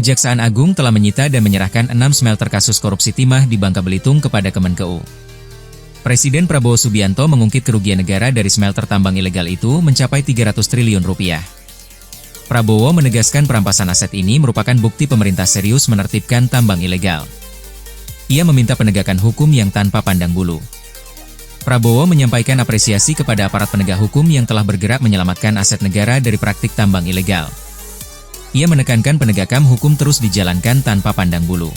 Kejaksaan Agung telah menyita dan menyerahkan 6 smelter kasus korupsi timah di Bangka Belitung kepada Kemenkeu. Presiden Prabowo Subianto mengungkit kerugian negara dari smelter tambang ilegal itu mencapai 300 triliun rupiah. Prabowo menegaskan perampasan aset ini merupakan bukti pemerintah serius menertibkan tambang ilegal. Ia meminta penegakan hukum yang tanpa pandang bulu. Prabowo menyampaikan apresiasi kepada aparat penegak hukum yang telah bergerak menyelamatkan aset negara dari praktik tambang ilegal. Ia menekankan penegakan hukum terus dijalankan tanpa pandang bulu.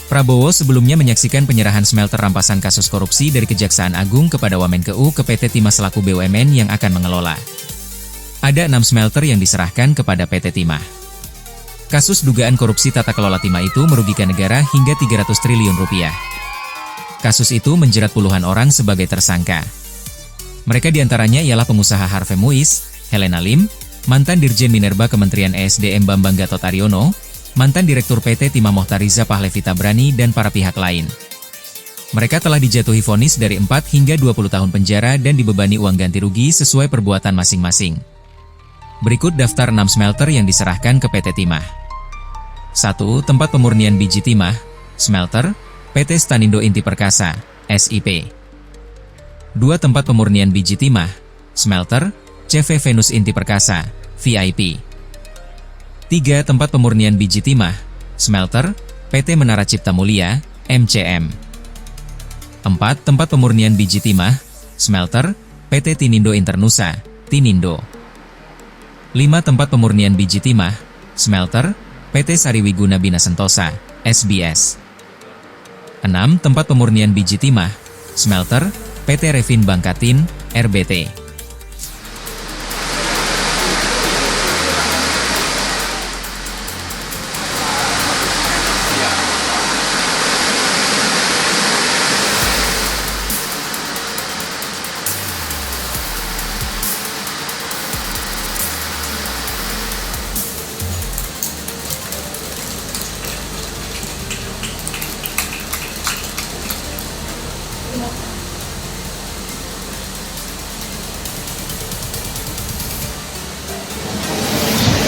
Prabowo sebelumnya menyaksikan penyerahan smelter rampasan kasus korupsi dari Kejaksaan Agung kepada Wamenkeu ke PT Timah selaku BUMN yang akan mengelola. Ada 6 smelter yang diserahkan kepada PT Timah. Kasus dugaan korupsi tata kelola timah itu merugikan negara hingga 300 triliun rupiah. Kasus itu menjerat puluhan orang sebagai tersangka. Mereka diantaranya ialah pengusaha Harvey Muiz, Helena Lim, mantan Dirjen Minerba Kementerian ESDM Bambang Gatot Aryono, mantan Direktur PT Timah Mohtariza Pahlevita Brani, dan para pihak lain. Mereka telah dijatuhi vonis dari 4 hingga 20 tahun penjara dan dibebani uang ganti rugi sesuai perbuatan masing-masing. Berikut daftar 6 smelter yang diserahkan ke PT Timah. 1. Tempat pemurnian biji timah, smelter, PT Stanindo Inti Perkasa, SIP. 2. Tempat pemurnian biji timah, smelter, CV Venus Inti Perkasa, VIP. 3. Tempat pemurnian biji timah, smelter, PT Menara Cipta Mulia, MCM. 4. Tempat pemurnian biji timah, smelter, PT Tinindo Internusa, Tinindo. 5. Tempat pemurnian biji timah, smelter, PT Sariwiguna Bina Sentosa, SBS. 6. Tempat pemurnian biji timah, smelter, PT Revin Bangkatin, RBT.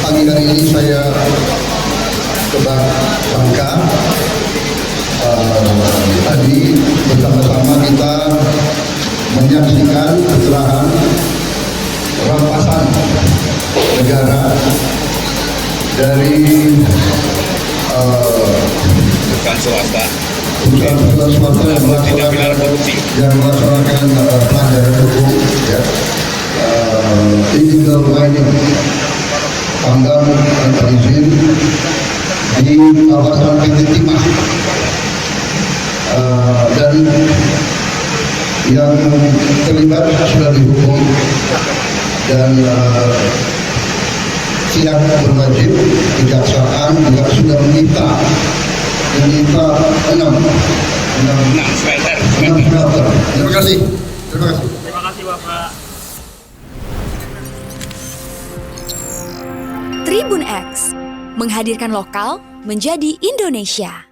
Pagi hari ini saya ke Bangka. Tadi bersama-sama kita menyaksikan penyerahan rampasan negara dari bukan swasta yang melaksanakan pelanggaran hukum, ya. Illegal mining, tambang tanpa izin di kawasan PT Timah, dan yang terlibat sudah dihukum dan sidang berwajib. Kejaksaan juga sudah menyita 6 smelter. Terima kasih. Terima kasih Bapak. Tribun X menghadirkan lokal menjadi Indonesia.